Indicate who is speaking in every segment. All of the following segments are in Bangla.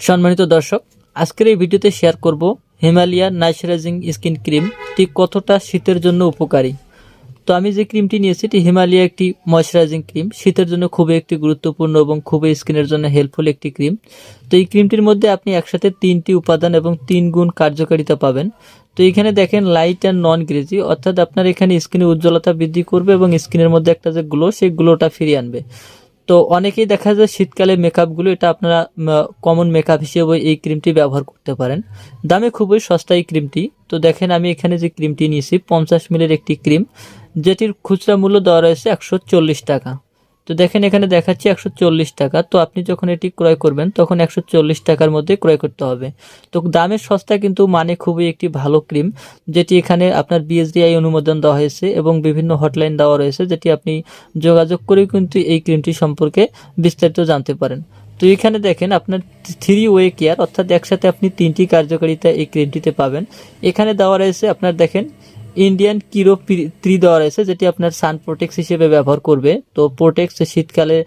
Speaker 1: সম্মানিত দর্শক, আজকের এই ভিডিওতে শেয়ার করব হিমালয়ার ময়েশ্চারাইজিং স্কিন ক্রিম ঠিক কতটা শীতের জন্য উপকারী। তো আমি যে ক্রিমটি নিয়েছি এটি হিমালয়া একটি ময়েশ্চারাইজিং ক্রিম, শীতের জন্য খুবই একটি গুরুত্বপূর্ণ এবং খুবই স্কিনের জন্য হেল্পফুল একটি ক্রিম। তো এই ক্রিমটির মধ্যে আপনি একসাথে 3টি উপাদান এবং 3 গুণ কার্যকারিতা পাবেন। তো এখানে দেখেন লাইট অ্যান্ড নন গ্রেজি, অর্থাৎ আপনার এখানে স্কিনের উজ্জ্বলতা বৃদ্ধি করবে এবং স্কিনের মধ্যে একটা যে গ্লো, সেই গ্লোটা ফিরিয়ে আনবে। তো অনেকেই দেখা যায় শীতকালে মেকআপগুলো, এটা আপনারা কমন মেকআপ হিসেবে এই ক্রিমটি ব্যবহার করতে পারেন। দামে খুবই সস্তা এই ক্রিমটি। তো দেখেন আমি এখানে যে ক্রিমটি নিয়েছি 50 মিলির একটি ক্রিম, যেটির খুচরা মূল্য দেওয়া রয়েছে 140 টাকা। তো দেখেন এখানে দেখাচ্ছি 140 টাকা। তো আপনি যখন এটি ক্রয় করবেন তখন 140 টাকার মধ্যে ক্রয় করতে হবে। তো দামের সস্তা কিন্তু মানে খুবই একটি ভালো ক্রিম, যেটি এখানে আপনার বিএসডিআই অনুমোদন দেওয়া হয়েছে এবং বিভিন্ন হটলাইন দেওয়া রয়েছে, যেটি আপনি যোগাযোগ করেও কিন্তু এই ক্রিমটি সম্পর্কে বিস্তারিত জানতে পারেন। তো এখানে দেখেন আপনার 3 ওয়ে কেয়ার, অর্থাৎ একসাথে আপনি 3টি কার্যকারিতা এই ক্রিমটিতে পাবেন। এখানে দেওয়া রয়েছে আপনার দেখেন ইন্ডিয়ান কিরো 3 দেওয়া রয়েছে, যেটি আপনার সান প্রোটেক্স হিসেবে ব্যবহার করবে। তো প্রোটেক্স শীতকালে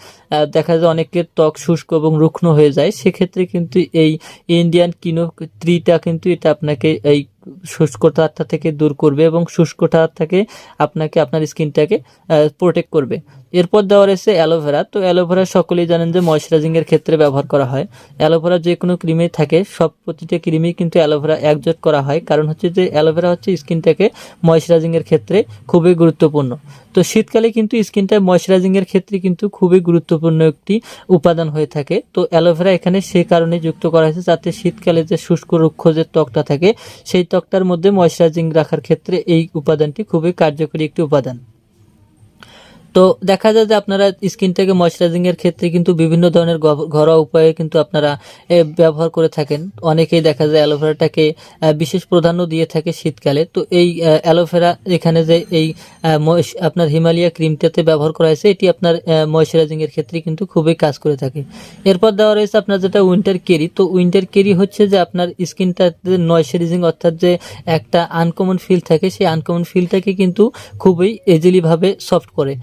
Speaker 1: দেখা যায় অনেকের ত্বক শুষ্ক এবং রুক্ষ হয়ে যায়, সেক্ষেত্রে কিন্তু এই ইন্ডিয়ান কিনো 3টা কিন্তু এটা আপনাকে এই শুষ্কতা থেকে দূর করবে এবং শুষ্কতা থেকে আপনাকে আপনার স্কিনটাকে প্রোটেক্ট করবে। এরপর দেওয়া রয়েছে অ্যালোভেরা। তো অ্যালোভেরা সকলেই জানেন যে ময়েশ্চারাইজিং এর ক্ষেত্রে ব্যবহার করা হয়। অ্যালোভেরা যে কোনো ক্রিমে থাকে, সব প্রতিটা ক্রিমেই কিন্তু অ্যালোভেরা একজোট করা হয়, কারণ হচ্ছে যে অ্যালোভেরা হচ্ছে স্কিনটাকে ময়েশ্চারাইজিং এর ক্ষেত্রে খুবই গুরুত্বপূর্ণ। তো শীতকালে কিন্তু স্কিনটা ময়েশ্চারাইজিং এর ক্ষেত্রে কিন্তু খুবই গুরুত্বপূর্ণ একটি উপাদান হয়ে থাকে। তো অ্যালোভেরা এখানে সে কারণে যুক্ত করা হয়েছে যাতে শীতকালে যে শুষ্ক রুক্ষ যে ত্বকটা থাকে, সেই ত্বকটার মধ্যে ময়েশ্চারাইজিং রাখার ক্ষেত্রে এই উপাদানটি খুবই কার্যকরী একটি উপাদান। তো দেখা যায় যে আপনারা স্কিনটাকে ময়েশ্চারাইজিং এর ক্ষেত্রে কিন্তু বিভিন্ন ধরনের ঘরোয়া উপায়ে কিন্তু আপনারা ব্যবহার করে থাকেন। অনেকেই দেখা যায় অ্যালোভেরাটাকে বিশেষ প্রাধান্য দিয়ে থাকে শীতকালে। তো এই অ্যালোভেরা এখানে যে এই আপনার হিমালয়া ক্রিমটাতে ব্যবহার করা হয়েছে, এটি আপনার ময়েশ্চারাইজিং এর ক্ষেত্রে কিন্তু খুবই কাজ করে থাকে। এরপর দেওয়া রয়েছে আপনার যেটা উইন্টার কেরি। তো উইন্টার কেরি হচ্ছে যে আপনার স্কিনটাতে ময়েশ্চারাইজিং, অর্থাৎ যে একটা আনকমন ফিল থাকে, সেই আনকমন ফিলটাকে কিন্তু খুবই ইজিলি ভাবে সফট করে।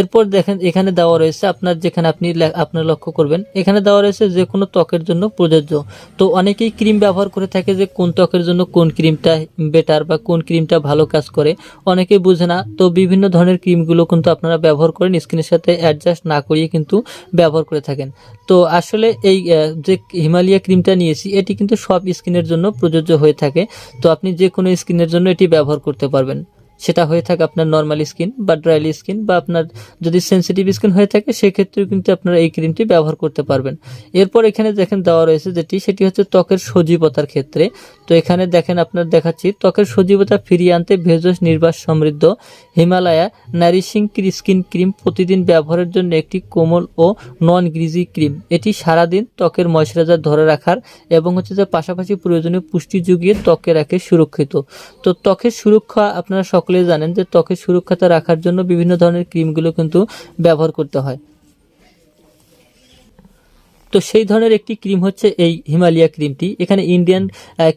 Speaker 1: এরপর দেখেন এখানে দেওয়া রয়েছে আপনার, যেখানে আপনি আপনার লক্ষ্য করবেন এখানে দেওয়া রয়েছে যে কোনো ত্বকের জন্য প্রযোজ্য। তো অনেকেই ক্রিম ব্যবহার করে থাকে যে কোন ত্বকের জন্য কোন ক্রিমটা বেটার বা কোন ক্রিমটা ভালো কাজ করে, অনেকেই বুঝে না। তো বিভিন্ন ধরনের ক্রিমগুলো কিন্তু আপনারা ব্যবহার করেন, স্কিনের সাথে অ্যাডজাস্ট না করিয়ে কিন্তু ব্যবহার করে থাকেন। তো আসলে এই যে হিমালয়া ক্রিমটা নিয়েছি, এটি কিন্তু সব স্কিনের জন্য প্রযোজ্য হয়ে থাকে। তো আপনি যে কোনো স্কিনের জন্য এটি ব্যবহার করতে পারবেন, সেটা হয়ে থাকে আপনার নর্মাল স্কিন বা ড্রাইলি স্কিন, বা আপনার যদি সেন্সিটিভ স্কিন হয়ে থাকে সেক্ষেত্রেও কিন্তু আপনারা এই ক্রিমটি ব্যবহার করতে পারবেন। এরপর এখানে দেখেন দেওয়া রয়েছে সেটি হচ্ছে ত্বকের সজীবতার ক্ষেত্রে। তো এখানে দেখেন আপনার দেখাচ্ছি ত্বকের সজীবতা ফিরিয়ে আনতে ভেষজ নির্বাস সমৃদ্ধ হিমালয়া নারিশিং স্কিন ক্রিম প্রতিদিন ব্যবহারের জন্য একটি কোমল ও নন গ্রিজি ক্রিম। এটি সারাদিন ত্বকের ময়েশ্চারাইজার ধরে রাখার এবং হচ্ছে যে পাশাপাশি প্রয়োজনীয় পুষ্টি যুগিয়ে ত্বকে রাখে সুরক্ষিত। তো ত্বকের সুরক্ষা আপনারা সকলে জানেন যে ত্বকের সুরক্ষাটা রাখার জন্য বিভিন্ন ধরনের ক্রিমগুলো কিন্তু ব্যবহার করতে হয়। তো সেই ধরনের একটি ক্রিম হচ্ছে এই হিমালয়া ক্রিমটি। এখানে ইন্ডিয়ান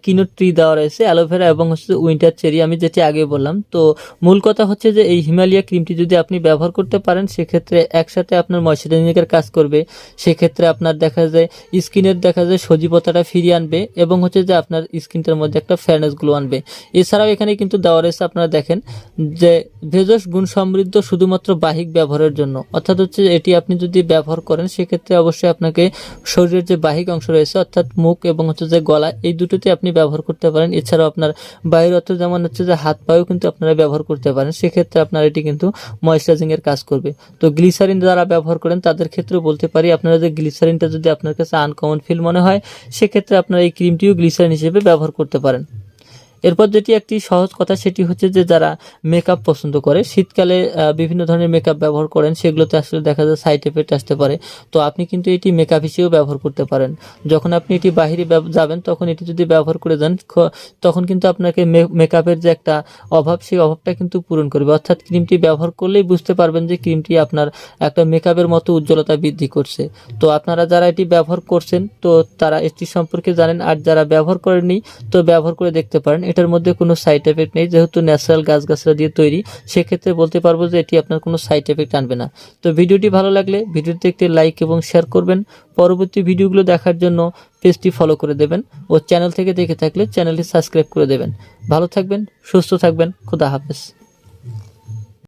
Speaker 1: কিনো 3 দেওয়া রয়েছে, অ্যালোভেরা এবং হচ্ছে উইন্টার চেরি, আমি যেটি আগে বললাম। তো মূল কথা হচ্ছে যে এই হিমালয়া ক্রিমটি যদি আপনি ব্যবহার করতে পারেন, সেক্ষেত্রে একসাথে আপনার ময়েশ্চারাইজিং এর কাজ করবে। সেক্ষেত্রে আপনার দেখা যায় স্কিনের সজীবতাটা ফিরিয়ে আনবে এবং হচ্ছে যে আপনার স্কিনটার মধ্যে একটা ফেয়ারনেস গ্লো আনবে। এছাড়াও এখানে কিন্তু দেওয়া রয়েছে আপনারা দেখেন যে ভেষজ গুণ সমৃদ্ধ শুধুমাত্র বাহিক ব্যবহারের জন্য, অর্থাৎ হচ্ছে এটি আপনি যদি ব্যবহার করেন সেক্ষেত্রে অবশ্যই আপনাকে শরীরের যে বাহিক অংশ রয়েছে, অর্থাৎ মুখ এবং হচ্ছে যে গলা, এই দুটোতে আপনি ব্যবহার করতে পারেন। এছাড়াও আপনার বাইরের অর্থ যেমন হচ্ছে যে হাত পায়েও কিন্তু আপনারা ব্যবহার করতে পারেন, সেক্ষেত্রে আপনার এটি কিন্তু ময়েশ্চারাইজিং এর কাজ করবে। তো গ্লিসারিন যারা ব্যবহার করেন তাদের ক্ষেত্রে বলতে পারি, আপনারা যে গ্লিসারিনটা যদি আপনার কাছে আনকমন ফিল মনে হয়, সেক্ষেত্রে আপনারা এই ক্রিমটিও গ্লিসারিন হিসেবে ব্যবহার করতে পারেন। এরপর যেটি একটি সহজ কথা, সেটি হচ্ছে যে যারা মেকআপ পছন্দ করে, শীতকালে বিভিন্ন ধরনের মেকআপ ব্যবহার করেন, সেগুলোতে আসলে দেখা যায় সাইড এফেক্ট আসতে পারে। তো আপনি কিন্তু এটি মেকআপ হিসেবেও ব্যবহার করতে পারেন। যখন আপনি এটি বাহিরে যাবেন তখন এটি যদি ব্যবহার করে যান, তখন কিন্তু আপনাকে মেকআপের যে একটা অভাব, সেই অভাবটা কিন্তু পূরণ করবে। অর্থাৎ ক্রিমটি ব্যবহার করলেই বুঝতে পারবেন যে ক্রিমটি আপনার একটা মেকআপের মতো উজ্জ্বলতা বৃদ্ধি করছে। তো আপনারা যারা এটি ব্যবহার করছেন তো তারা এটি সম্পর্কে জানেন, আর যারা ব্যবহার করেননি তো ব্যবহার করে দেখতে পারেন। এটার মধ্যে কোনো সাইড এফেক্ট নেই, যেহেতু ন্যাচারাল গাছগাছরা দিয়ে তৈরি, সেক্ষেত্রে বলতে পারবো যে এটি আপনার কোনো সাইড এফেক্ট আনবে না। তো ভিডিওটি ভালো লাগলে ভিডিওতে একটি লাইক এবং শেয়ার করবেন। পরবর্তী ভিডিওগুলো দেখার জন্য পেজটি ফলো করে দেবেন ও চ্যানেল থেকে দেখে থাকলে চ্যানেলটি সাবস্ক্রাইব করে দেবেন। ভালো থাকবেন, সুস্থ থাকবেন, খোদা হাফেজ।